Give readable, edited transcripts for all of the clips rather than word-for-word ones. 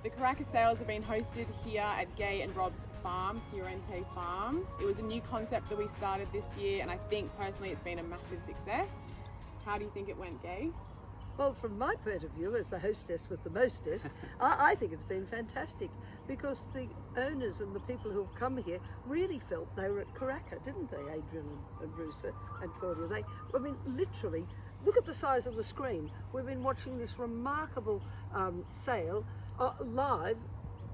The Karaka sales have been hosted here at Gay and Rob's farm, Fiorente Farm. It was a new concept that we started this year, and I think personally it's been a massive success. How do you think it went, Gay? Well, from my point of view, as the hostess with the mostest, I think it's been fantastic because the owners and the people who have come here really felt they were at Karaka, didn't they, Adrian and Bruce and Claudia? I mean, literally, look at the size of the screen. We've been watching this remarkable sale live,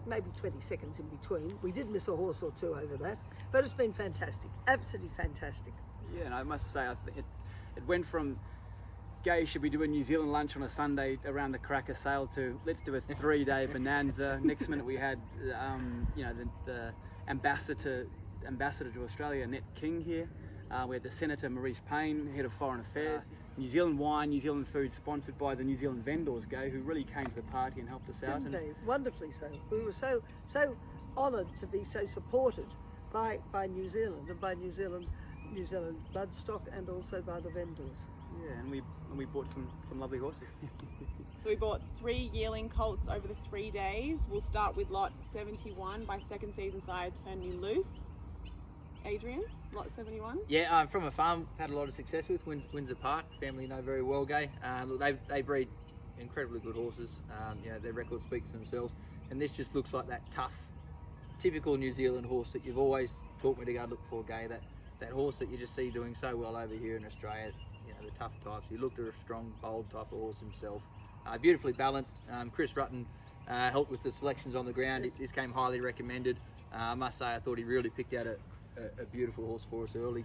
maybe 20 seconds in between. We did miss a horse or two over that, but it's been fantastic, absolutely fantastic. Yeah, and I must say, it went from Gay should be doing New Zealand lunch on a Sunday around the Karaka sale to let's do a 3-day bonanza. Next minute we had, the ambassador to Australia, Annette King here. We had the Senator Maurice Payne, Head of Foreign Affairs. New Zealand wine, New Zealand food, sponsored by the New Zealand vendors, Gay, who really came to the party and helped us out. Didn't they? Wonderfully so. We were so honoured to be so supported by New Zealand and by New Zealand bloodstock and also by the vendors. Yeah, and we bought some lovely horses. So we bought 3 yearling colts over the 3 days. We'll start with lot 71 by second season sire Turn Me Loose. Adrian, lot 71. Yeah, from a farm, had a lot of success with Windsor Park. Family know very well, Gay. Look, they breed incredibly good horses. Their record speaks for themselves. And this just looks like that tough, typical New Zealand horse that you've always taught me to go look for, Gay. That horse that you just see doing so well over here in Australia. The tough types. He looked at a strong, bold type of horse himself. Beautifully balanced. Chris Rutten helped with the selections on the ground. This came highly recommended. I must say, I thought he really picked out a beautiful horse for us early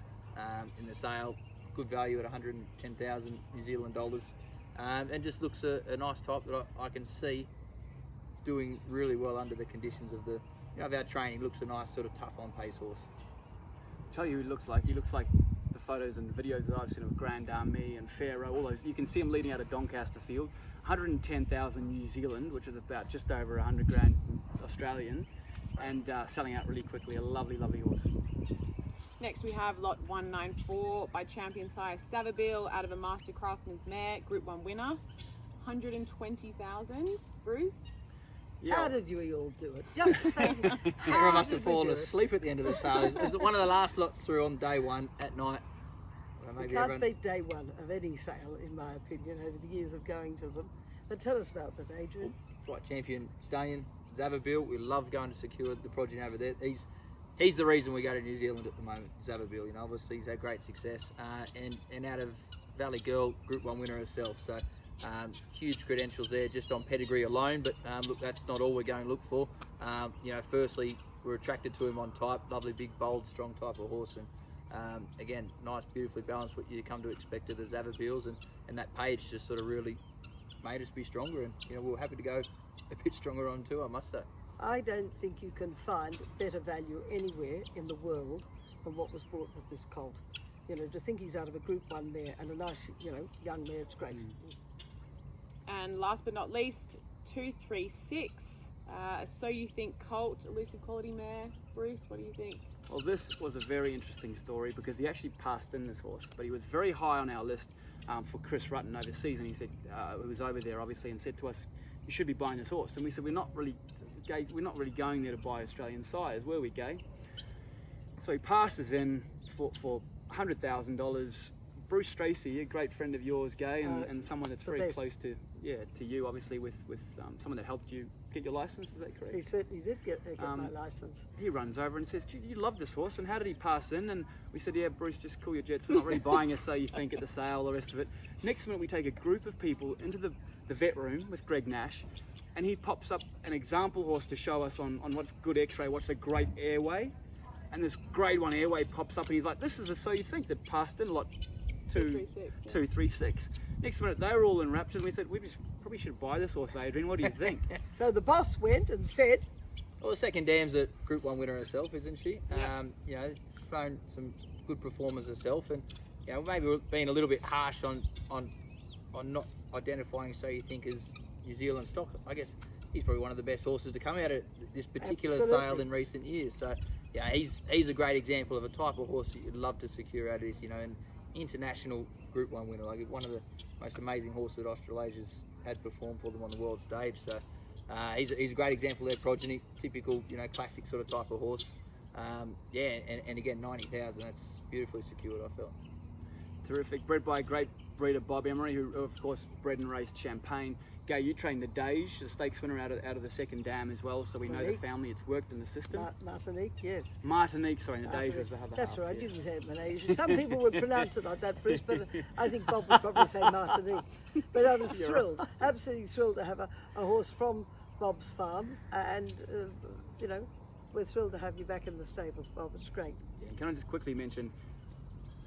in the sale. Good value at 110,000 New Zealand dollars, and just looks a nice type that I can see doing really well under the conditions of our training. Looks a nice sort of tough on pace horse. I'll tell you who he looks like. He looks like the photos and the videos that I've seen of Grand Army and Pharaoh, all those. You can see him leading out of Doncaster Field. 110,000 New Zealand, which is about just over 100 grand Australian, and selling out really quickly. A lovely, lovely horse. Next we have lot 194 by champion sire Savabeel out of a Master Craftsman's mare, Group 1 winner. 120,000. Bruce? Yeah. How did you all do it? Just say, Everyone must have fallen asleep at the end of the sale. It was one of the last lots through on day one at night. You can't beat day one of any sale, in my opinion, over the years of going to them. But tell us about that, Adrian. Flight champion stallion, Savabeel. We love going to secure the progeny over there. He's the reason we go to New Zealand at the moment, Savabeel. Obviously he's had great success, and out of Valley Girl, Group 1 winner herself. So huge credentials there just on pedigree alone. But look, that's not all we're going to look for. Firstly, we're attracted to him on type. Lovely, big, bold, strong type of horse, and again, nice, beautifully balanced, what you come to expect of the Zavabeels, and that page just sort of really made us be stronger, and we were happy to go a bit stronger on too, I must say. I don't think you can find better value anywhere in the world than what was bought with this colt. To think he's out of a Group 1 mare and a nice, young mare, it's great. And last but not least, 236. So You Think colt, elusive quality mare. Bruce, what do you think? Well, this was a very interesting story because he actually passed in this horse, but he was very high on our list for Chris Rutten overseas, and he said, he was over there obviously, and said to us, you should be buying this horse. And we said, we're not really going there to buy Australian sires, were we, Gay? So he passes in for $100,000. Bruce Tracy, a great friend of yours, Gay, and someone that's very close to you, obviously, with someone that helped you get your license. Is that correct? He certainly did get my license. He runs over and says, "Gee, you love this horse, and how did he pass in?" And we said, "Yeah, Bruce, just cool your jets. We're not really buying us, So You Think at the sale, the rest of it." Next minute, we take a group of people into the vet room with Greg Nash, and he pops up an example horse to show us on what's good X-ray, what's a great airway, and this grade 1 airway pops up, and he's like, "This is a So You Think that passed in lot 236." Next minute, they were all enraptured, and we said, "We probably should buy this horse, Adrian. What do you think?" So the boss went and said, well, the second dam's a Group 1 winner herself, isn't she? Yeah. Thrown some good performers herself, and maybe we're being a little bit harsh on not identifying So You Think as New Zealand stock. I guess he's probably one of the best horses to come out of this particular sale in recent years. So he's a great example of a type of horse that you'd love to secure out of this. An international Group 1 winner, like one of the most amazing horses that Australasia's had performed for them on the world stage. So He's a great example of their progeny, typical, you know, classic sort of type of horse. Yeah, and again, 90,000, that's beautifully secured, I felt. Terrific. Bred by a great breeder, Bob Emery, who of course bred and raced Champagne. Gay, you trained the Dage, the stakes winner out of the second dam as well, so we know the family. It's worked in the system. Martinique, yes. Martinique, sorry, the Dage was the other That's half. right, I Yes. didn't say Malaysia. Some people would pronounce it like that, Bruce, but I think Bob would probably say Martinique. But I was thrilled, absolutely thrilled to have a horse from Bob's farm, and, you know, we're thrilled to have you back in the stables, Bob. It's great. Yeah, can I just quickly mention,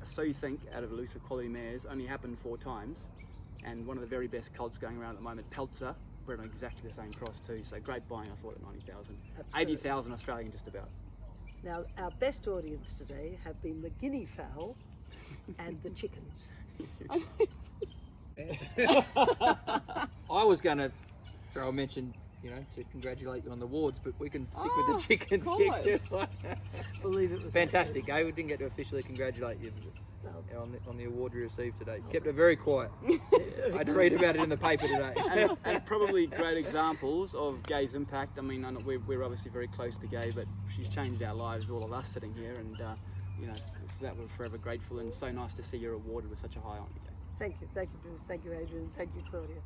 So You Think, out of elusive quality mares, only happened 4 times, and one of the very best colts going around at the moment, Peltzer, bred on exactly the same cross too, so great buying, I thought, at 90,000. 80,000 Australian just about. Now, our best audience today have been the guinea fowl and the chickens. I was going to throw a mention, you know, to congratulate you on the awards, but we can stick with the chickens. cool. We'll leave it with Fantastic, eh? We didn't get to officially congratulate you No. on the award you received today. Kept it very quiet. I had to read about it in the paper today. And probably great examples of Gay's impact. I mean, I know we're obviously very close to Gay, but she's changed our lives, all of us sitting here, and you know, for that we're forever grateful, and so nice to see you're awarded with such a high honour. Thank you, Bruce. Thank you, Adrian. Thank you, Claudia.